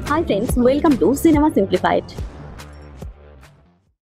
Hi friends, welcome to Cinema Simplified.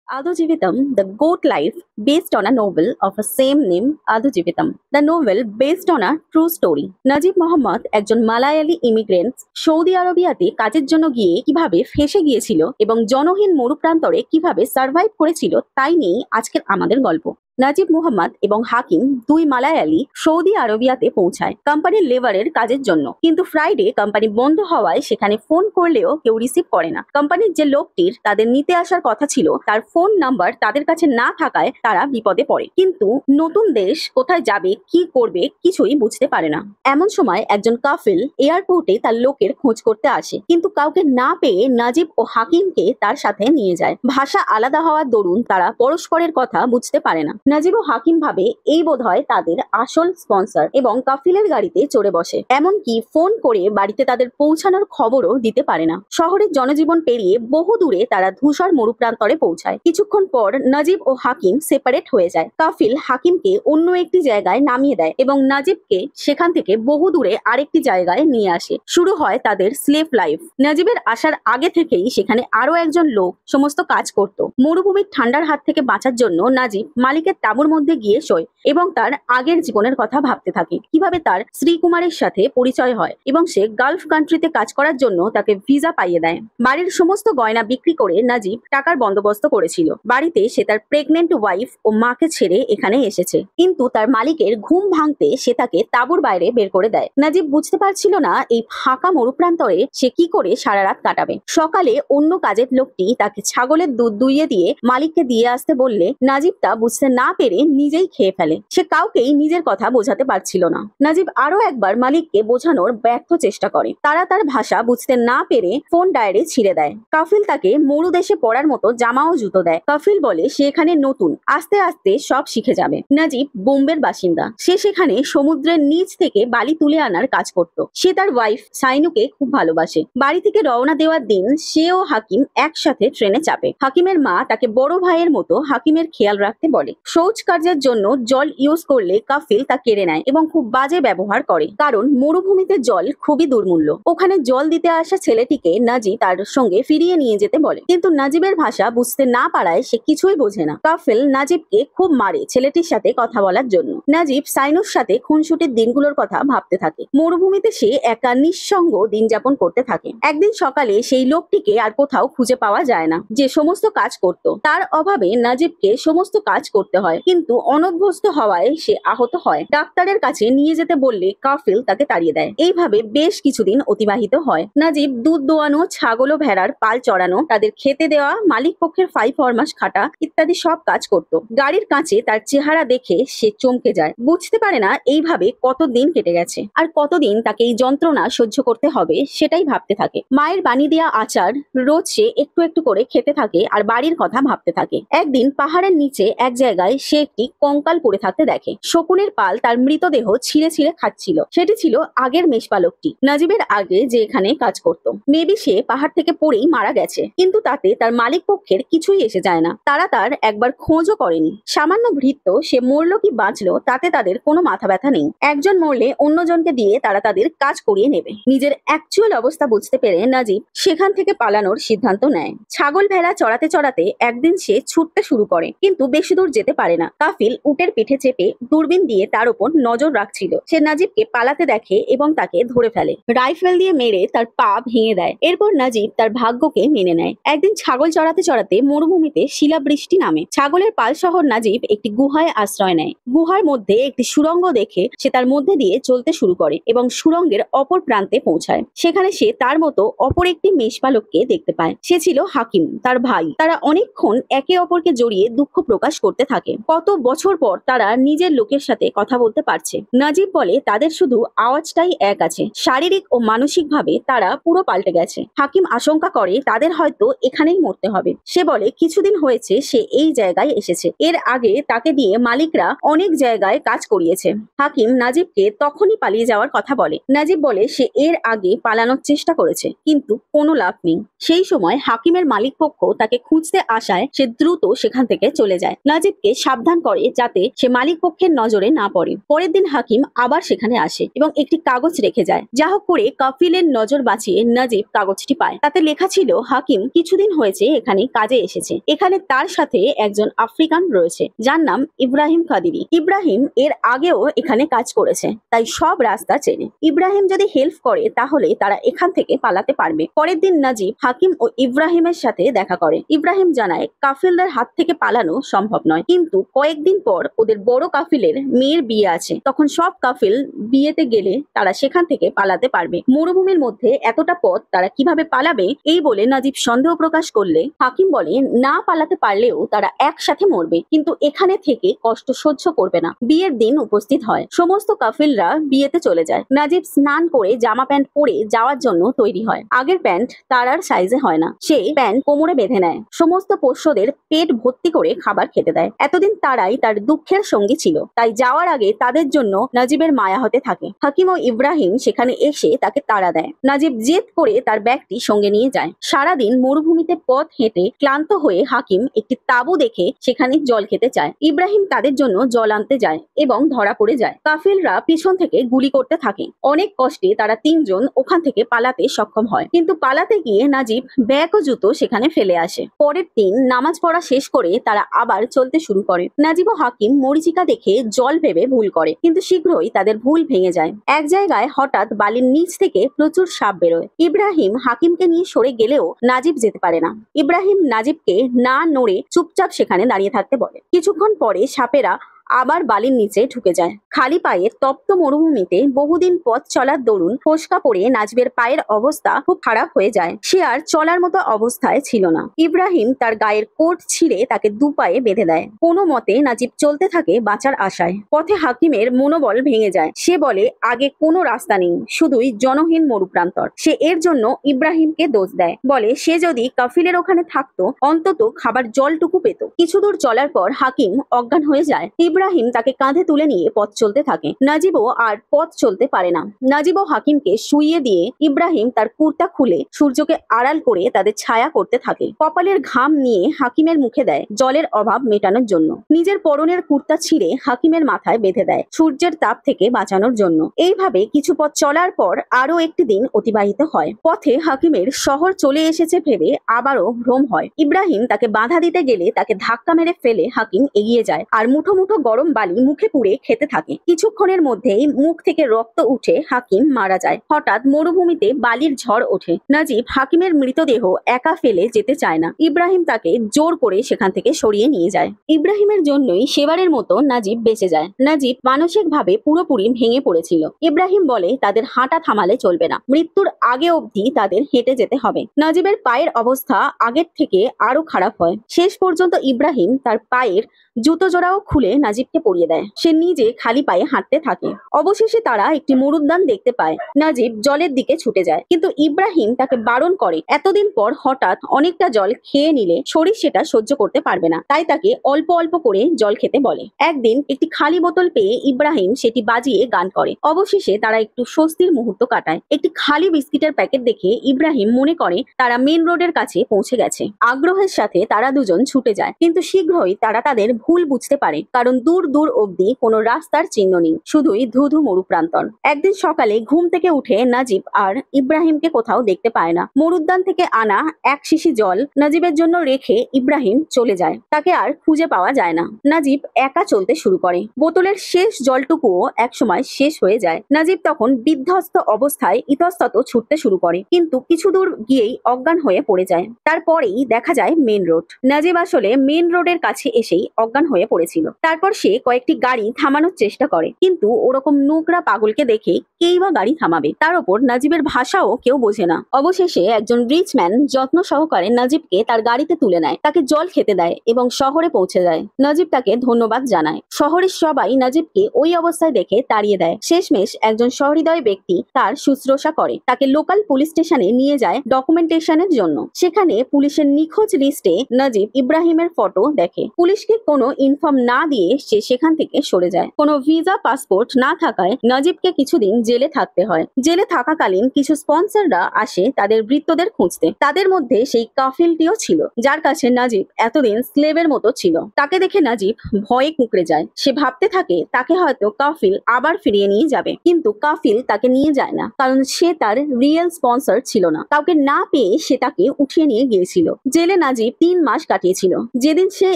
Adu Jeevitam, The Goat Life, based on a novel of a same name, Adu Jeevitam. The novel based on a true story. Najib Mohammad একজন Malayali immigrant Saudi আরবিয়াতে কাজের জন্য গিয়ে কিভাবে ফেঁসে গিয়েছিল এবং জনহীন মরুপ্রান্তরে কিভাবে survive করেছিল তাই নিয়ে আজকের আমাদের গল্প। নাজিব মোহাম্মদ এবং হাকিম দুই মালায়ালি সৌদি আরবিয়াতে পৌঁছায় কোম্পানির লেবারের কাজের জন্য, কিন্তু ফ্রাইডে কোম্পানি বন্ধ হওয়ায় সেখানে ফোন করলেও কেউ রিসিভ করে না। কোম্পানির যে লোকটির তাদের নিতে আসার কথা ছিল তার ফোন নাম্বার তাদের কাছে না থাকায় তারা বিপদে পড়ে, কিন্তু নতুন দেশ কোথায় যাবে কি করবে কিছুই বুঝতে পারে না। এমন সময় একজন কাফিল এয়ারপোর্টে তার লোকের খোঁজ করতে আসে, কিন্তু কাউকে না পেয়ে নাজিব ও হাকিমকে তার সাথে নিয়ে যায়। ভাষা আলাদা হওয়ার দরুন তারা পরস্পরের কথা বুঝতে পারে না। নাজিব ও হাকিম ভাবে এই বোধহয় তাদের আসল স্পন্সর এবং কাফিলের গাড়িতে চড়ে বসে। এমনকি ফোন করে বাড়িতে তাদের পৌঁছানোর খবরও দিতে পারে না। শহরের জনজীবন পেরিয়ে বহু দূরে তারা ধূসর মরুপ্রান্তরে পৌঁছায়। কিছুক্ষণ পর নাজিব ও হাকিম সেপারেট হয়ে যায়। কাফিল হাকিমকে অন্য একটি জায়গায় নামিয়ে দেয় এবং নাজিবকে সেখান থেকে বহু দূরে আরেকটি জায়গায় নিয়ে আসে। শুরু হয় তাদের স্লেভ লাইফ। নাজিবের আসার আগে থেকেই সেখানে আরো একজন লোক সমস্ত কাজ করত। মরুভূমির ঠান্ডার হাত থেকে বাঁচার জন্য নাজিব মালিকের তাঁবুর মধ্যে গিয়ে শোয় এবং তার আগের জীবনের কথা ভাবতে থাকে, কিভাবে তার শ্রীকুমারের সাথে পরিচয় হয় এবং সে গালফ কান্ট্রিতে কাজ করার জন্য তাকে ভিসা পাইয়ে দেয়। বাড়ির সমস্ত গয়না বিক্রি করে নাজিব টাকার বন্দোবস্ত করেছিল। বাড়িতে সে তার প্রেগনেন্ট ওয়াইফ ও মাকে ছেড়ে এখানে এসেছে, কিন্তু তার মালিকের ঘুম ভাঙতে সে তাকে তাঁবুর বাইরে বের করে দেয়। নাজিব বুঝতে পারছিল না এই ফাঁকা মরুপ্রান্তরে সে কি করে সারা রাত কাটাবে। সকালে অন্য কাজের লোকটি তাকে ছাগলের দুধ দুইয়ে দিয়ে মালিককে দিয়ে আসতে বললে নাজিব তা বুঝতে না পেরে নিজেই খেয়ে ফেলে। সে কাউকেই নিজের কথা বোঝাতে পারছিল না। নাজিব আরো একবার মালিককে বোঝানোর ব্যর্থ চেষ্টা করে। তারা তার ভাষা বুঝতে না পেরে ফোন ডায়ারি ছিঁড়ে দেয়। কাফিল তাকে মরু দেশে পড়ার মতো জামা ও জুতো দেয়। কাফিল বলে সে এখানে নতুন, আস্তে আস্তে সব শিখে যাবে। নাজিব বোম্বের বাসিন্দা। সে সেখানে সমুদ্রের নিচ থেকে বালি তুলে আনার কাজ করত। সে তার ওয়াইফ সাইনুকে খুব ভালোবাসে। বাড়ি থেকে রওনা দেওয়ার দিন সে ও হাকিম একসাথে ট্রেনে চাপে। হাকিমের মা তাকে বড় ভাইয়ের মতো হাকিমের খেয়াল রাখতে বলে। শৌচ কার্যের জন্য জল ইউজ করলে কাফিল তা কেড়ে নেয় এবং খুব বাজে ব্যবহার করে, কারণ মরুভূমিতে জল খুবই দুর্মূল্য। ওখানে জল দিতে আসা ছেলেটিকে নাজিব তার সঙ্গে ফিরিয়ে নিয়ে যেতে বলে, কিন্তু নাজিবের ভাষা বুঝতে না পারায় সে কিছুই বোঝে না। কাফিল নাজিবকে খুব মারে ছেলেটির সাথে কথা বলার জন্য। নাজিব সাইনুর সাথে খুনসুটির দিনগুলোর কথা ভাবতে থাকে। মরুভূমিতে সে একা নিঃসঙ্গ দিন যাপন করতে থাকে। একদিন সকালে সেই লোকটিকে আর কোথাও খুঁজে পাওয়া যায় না যে সমস্ত কাজ করত। তার অভাবে নাজিবকে সমস্ত কাজ করতে হয়, কিন্তু অনভ্যস্ত হওয়ায় সে আহত হয়। ডাক্তারের কাছে নিয়ে যেতে বললে কাফিল তাকে তাড়িয়ে দেয়। এইভাবে বেশ কিছুদিন অতিবাহিত হয়। নাজিব দুধ দোয়ানো, ছাগল ও ভেড়ার পাল চড়ানো, তাদের খেতে দেওয়া, মালিক পক্ষের ফাই ফরমাস খাটা ইত্যাদি সব কাজ করত। গাড়ির কাঁচে তার চেহারা দেখে সে চমকে যায়। বুঝতে পারে না এইভাবে কতদিন কেটে গেছে আর কতদিন তাকে এই যন্ত্রণা সহ্য করতে হবে সেটাই ভাবতে থাকে। মায়ের বানিয়ে দেওয়া আচার রোজ সে একটু একটু করে খেতে থাকে আর বাড়ির কথা ভাবতে থাকে। একদিন পাহাড়ের নিচে এক জায়গায় সে একটি কঙ্কাল পড়ে থাকতে দেখে। শকুনের পাল তার মৃতদেহ ছিঁড়ে ছিঁড়ে খাচ্ছিল। সেটি ছিল আগের মেষপালকটি, নাজিবের আগে যে এখানে কাজ করত। মেবি সে পাহাড় থেকে পড়েই মারা গেছে, কিন্তু তাতে তার মালিক পক্ষের কিছুই এসে যায় না। তারা তার একবার খোঁজও করেনি। সামান্য ভৃত্য সে মরলো কি বাঁচলো তাতে তাদের কোনো মাথা ব্যথা নেই। একজন মরলে অন্যজনকে দিয়ে তারা তাদের কাজ করিয়ে নেবে। নিজের অ্যাকচুয়াল অবস্থা বুঝতে পেরে নাজিব সেখান থেকে পালানোর সিদ্ধান্ত নেয়। ছাগল ভেড়া চড়াতে চড়াতে একদিন সে ছুটতে শুরু করে, কিন্তু বেশি দূর যেতে পারে না। কাফিল উটের পিঠে চেপে দূরবীন দিয়ে তার উপর নজর রাখছিল। সে নাজিবকে পালাতে দেখে এবং তাকে ধরে ফেলে। রাইফেল দিয়ে মেরে তার পা ভেঙে দেয়। এরপর নাজিব তার ভাগ্যকে মেনে নেয়। একদিন ছাগল চড়াতে চড়াতে মরুভূমিতে শিলাবৃষ্টি নামে। ছাগলের পাল সহ নাজিব একটি গুহায় আশ্রয় নেয়। গুহার মধ্যে একটি সুড়ঙ্গ দেখে সে তার মধ্যে দিয়ে চলতে শুরু করে এবং সুড়ঙ্গের অপর প্রান্তে পৌঁছায়। সেখানে সে তার মতো অপর একটি মেষপালককে দেখতে পায়। সে ছিল হাকিম, তার ভাই। তারা অনেকক্ষণ একে অপরকে জড়িয়ে দুঃখ প্রকাশ করতে থাকে। কত বছর পর তারা নিজের লোকের সাথে কথা বলতে পারছে। নাজিব বলে তাদের শুধু আওয়াজটাই এক আছে, শারীরিক ও মানসিক ভাবে তারা পুরো পাল্টে গেছে। হাকিম আশঙ্কা করে তাদের হয়তো এখানেই মরতে হবে। সে বলে কিছুদিন হয়েছে সে এই জায়গায় এসেছে, এর আগে তাকে দিয়ে মালিকরা অনেক জায়গায় কাজ করিয়েছে। হাকিম নাজিবকে তখনই পালিয়ে যাওয়ার কথা বলে। নাজিব বলে সে এর আগে পালানোর চেষ্টা করেছে, কিন্তু কোনো লাভ নেই। সেই সময় হাকিমের মালিক পক্ষ তাকে খুঁজতে আসায় সে দ্রুত সেখান থেকে চলে যায়। নাজিবকে সাবধান করে যাতে সে মালিক পক্ষের নজরে না পড়ে। পরের দিন হাকিম আবার সেখানে আসে এবং একটি কাগজ রেখে যায়। যা হোক করে কাফিলের নজর বাঁচিয়ে নাজিব কাগজটি পায়। তাতে লেখা ছিল, হাকিম কিছুদিন হয়েছে এখানে কাজে এসেছে। এখানে তার সাথে একজন আফ্রিকান রয়েছে যার নাম ইব্রাহিম কাদিরি। ইব্রাহিম এর আগেও এখানে কাজ করেছে, তাই সব রাস্তা চেনে। ইব্রাহিম যদি হেল্প করে তাহলে তারা এখান থেকে পালাতে পারবে। পরের দিন নাজিব হাকিম ও ইব্রাহিমের সাথে দেখা করে। ইব্রাহিম জানায় কাফিলদের হাত থেকে পালানো সম্ভব নয়, কিন্তু কয়েকদিন পর ওদের বড় কাফিলের মেয়ের বিয়ে আছে, তখন সব কাফিল বিয়েতে গেলে তারা সেখান থেকে পালাতে পারবে। মরুভূমির মধ্যে এতটা পথ তারা কিভাবে পালাবে এই বলে নাজিব সন্দেহ প্রকাশ করলে হাকিম বলে না পালাতে পারলেও তারা একসাথে মরবে, কিন্তু এখানে থেকে কষ্ট সহ্য করবে না। বিয়ের দিন উপস্থিত হয়, সমস্ত কাফিলরা বিয়েতে চলে যায়। নাজিব স্নান করে জামা প্যান্ট পরে যাওয়ার জন্য তৈরি হয়। আগের প্যান্ট তার আর সাইজে হয় না, সে প্যান্ট কোমরে বেঁধে নেয়। সমস্ত পোষ্যদের পেট ভর্তি করে খাবার খেতে দেয়। এতদিন তারাই তার দুঃখের সঙ্গী ছিল, তাই যাওয়ার আগে তাদের জন্য নাজিবের মায়া হতে থাকে। হাকিম ও ইব্রাহিম সেখানে এসে তাকে তাড়া দেয়। নাজিব জেদ করে তার ব্যাগটি সঙ্গে নিয়ে যায়। সারাদিন মরুভূমিতে পথ হেঁটে ক্লান্ত হয়ে হাকিম একটি তাঁবু দেখে সেখানে জল খেতে চায়। ইব্রাহিম তাদের জন্য জল আনতে যায় এবং ধরা পড়ে যায়। কাফিলরা পিছন থেকে গুলি করতে থাকে। অনেক কষ্টে তারা তিনজন ওখান থেকে পালাতে সক্ষম হয়, কিন্তু পালাতে গিয়ে নাজিব ব্যাগ ও জুতো সেখানে ফেলে আসে। পরের দিন নামাজ পড়া শেষ করে তারা আবার চলতে শুরু করে। নাজিব ও হাকিম মরিচিকা দেখে জল ভেবে ভুল করে, কিন্তু শীঘ্রই তাদের ভুল ভেঙে যায়। এক জায়গায় হঠাৎ বালির নিচ থেকে প্রচুর সাপ বেরোয়। ইব্রাহিম হাকিমকে নিয়ে সরে গেলেও নাজিব যেতে পারে না। ইব্রাহিম নাজিবকে না নড়ে চুপচাপ সেখানে দাঁড়িয়ে থাকতে বলে। কিছুক্ষণ পরে সাপেরা আবার বালির নিচে ঢুকে যায়। খালি পায়ে তপ্ত মরুভূমিতে বহুদিন পথ চলার দরুন ফোসকা পড়ে নাজিবের পায়ের অবস্থা খুব খারাপ হয়ে যায়। সে আর চলার মতো অবস্থায় ছিল না। ইব্রাহিম তার গায়ের কোট ছিঁড়ে তাকে দু পায়ে বেঁধে দেয়। কোনো মতে নাজিব চলতে থাকে বাঁচার আশায়। পথে হাকিমের মনোবল ভেঙে যায়। সে বলে আগে কোনো রাস্তা নেই, শুধুই জনহীন মরুপ্রান্তর। সে এর জন্য ইব্রাহিমকে দোষ দেয়, বলে সে যদি কাফিলের ওখানে থাকতো অন্তত খাবার জলটুকু পেত। কিছু দূর চলার পর হাকিম অজ্ঞান হয়ে যায়। ইব্রাহিম তাকে কাঁধে তুলে নিয়ে পথ চলতে থাকে। নাজিবও আর পথ চলতে পারে না। নাজিব ও হাকিমকে শুইয়ে দিয়ে ইব্রাহিম তার কুর্তা খুলে সূর্যকে আড়াল করে তাদের ছায়া করতে থাকে। কপালের ঘাম নিয়ে হাকিমের মুখে দেয় জলের অভাব মেটানোর জন্য। নিজের পরনের কুর্তা ছিঁড়ে হাকিমের মাথায় বেঁধে দেয় সূর্যের তাপ থেকে বাঁচানোর জন্য। এইভাবে কিছু পথ চলার পর আরো একটি দিন অতিবাহিত হয়। পথে হাকিমের শহর চলে এসেছে ভেবে আবারও ভ্রম হয়। ইব্রাহিম তাকে বাধা দিতে গেলে তাকে ধাক্কা মেরে ফেলে হাকিম এগিয়ে যায় আর মুঠো মুঠো গরম বালি মুখে পুড়ে খেতে থাকে। কিছুক্ষণের মধ্যেই মুখ থেকে রক্ত উঠে হাকিম মারা যায়। হঠাৎ মরুভূমিতে বালির ঝড় ওঠে। নাজিব হাকিমের মৃতদেহ একা ফেলে যেতে চায় না। ইব্রাহিম তাকে জোর করে সেখান থেকে সরিয়ে নিয়ে যায়। ইব্রাহিমের জন্যই সেবারের মতো নাজিব বেঁচে যায়। নাজিব মানসিকভাবে পুরোপুরি ভেঙে পড়েছিল। ইব্রাহিম বলে তাদের হাঁটা থামালে চলবে না, মৃত্যুর আগে অবধি তাদের হেঁটে যেতে হবে। নাজিবের পায়ের অবস্থা আগের থেকে আরো খারাপ হয়। শেষ পর্যন্ত ইব্রাহিম তার পায়ের জুতো জোড়াও খুলে নাজিবকে পরিয়ে দেয়। সে নিজে খালি পায়ে হাঁটতে থাকে। অবশেষে তারা একটি মরুদ্যান দেখতে পায়। নাজিব জলের দিকে ছুটে যায়, কিন্তু ইব্রাহিম তাকে বারণ করে। এতদিন পর হঠাৎ অনেকটা জল খেয়ে নিলে শরীর সেটা সহ্য করতে পারবে না, তাই তাকে অল্প অল্প করে জল খেতে বলে। একদিন একটি খালি বোতল পেয়ে ইব্রাহিম সেটি বাজিয়ে গান করে। অবশেষে তারা একটু স্বস্তির মুহূর্ত কাটায়। একটি খালি বিস্কিটের প্যাকেট দেখে ইব্রাহিম মনে করে তারা মেন রোডের কাছে পৌঁছে গেছে। আগ্রহের সাথে তারা দুজন ছুটে যায়, কিন্তু শীঘ্রই তারা তাদের ভুল বুঝতে পারে, কারণ দূর দূর অবধি কোনো রাস্তার চিহ্ন নেই, শুধুই ধুধু মরুপ্রান্তর। একদিন সকালে ঘুম থেকে উঠে নাজিব আর ইব্রাহিমকে কোথাও দেখতে পায় না। মরুদ্যান থেকে আনা এক শিশি জল নাজিবের জন্য রেখে ইব্রাহিম চলে যায়। তাকে আর খুঁজে পাওয়া যায় না। নাজিব একা চলতে শুরু করে। বোতলের শেষ জলটুকুও একসময় শেষ হয়ে যায়। নাজিব তখন বিধ্বস্ত অবস্থায় ইতস্তত ছুটতে শুরু করে, কিন্তু কিছু দূর গিয়েই অজ্ঞান হয়ে পড়ে যায়। তারপরেই দেখা যায় মেন রোড। নাজিব আসলে মেন রোডের কাছে এসেই অজ্ঞান হয়ে পড়েছিল। তারপর সে কয়েকটি গাড়ি থামানোর চেষ্টা করে, কিন্তু ওরকম নোংরা পাগলকে দেখে কেই বা গাড়ি থামাবে। তার উপর নাজিবের ভাষাও কেউ বোঝে না। অবশেষে একজন রিচম্যান যত্ন সহকারে নাজিবকে তার গাড়িতে তুলে নেয়, তাকে জল খেতে দেয় এবং শহরে পৌঁছে যায়। নাজিব তাকে ধন্যবাদ জানায়। শহরের সবাই নাজিবকে ওই অবস্থায় দেখে তাড়িয়ে দেয়। শেষমেশ একজন সহৃদয় ব্যক্তি তার শুশ্রূষা করে, তাকে লোকাল পুলিশ স্টেশনে নিয়ে যায় ডকুমেন্টেশনের জন্য। সেখানে পুলিশের নিখোঁজ লিস্টে নাজিব ইব্রাহিমের ফটো দেখে। পুলিশকে কোনো ইনফর্ম না দিয়ে সে সেখান থেকে সরে যায়। কোনো ভিসা পাসপোর্ট না থাকায় নজিবকে কিছুদিন জেলে থাকতে হয়। জেলে থাকাকালীন কিছু স্পন্সররা আসে তাদের বৃত্তদের খুঁজতে। তাদের মধ্যে সেই কাফিলটিও ছিল যার কাছে নজিব এতদিন স্লেভের মতো ছিল। তাকে দেখে নজিব ভয়ে কুঁকড়ে যায়। সে ভাবতে থাকে তাকে হয়তো কাফিল আবার ফিরিয়ে নিয়ে যাবে, কিন্তু কাফিল তাকে নিয়ে যায় না, কারণ সে তার রিয়েল স্পন্সর ছিল না। কাউকে না পেয়ে সে তাকে উঠিয়ে নিয়ে গিয়েছিল। জেলে নজিব 3 মাস কাটিয়েছিল। যেদিন সে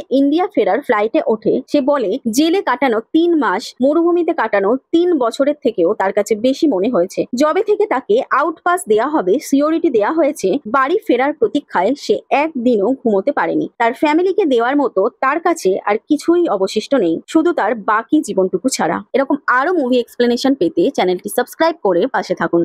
ইন্ডিয়া ফেরার ফ্লাইটে ওঠে, সে বলে জেলে কাটানো 3 মাস মরুভূমিতে কাটানো 3 বছরের থেকেও তার কাছে বেশি মনে হয়েছে। যবে থেকে তাকে আউটপাস দেয়া হবে, সিওরিটি দেয়া হয়েছে, বাড়ি ফেরার প্রতীক্ষায় সে একদিনও ঘুমোতে পারেনি। তার ফ্যামিলিকে দেওয়ার মতো তার কাছে আর কিছুই অবশিষ্ট নেই, শুধু তার বাকি জীবনটুকু ছাড়া। এরকম আরো মুভি এক্সপ্লেনেশন পেতে চ্যানেলটি সাবস্ক্রাইব করে পাশে থাকুন।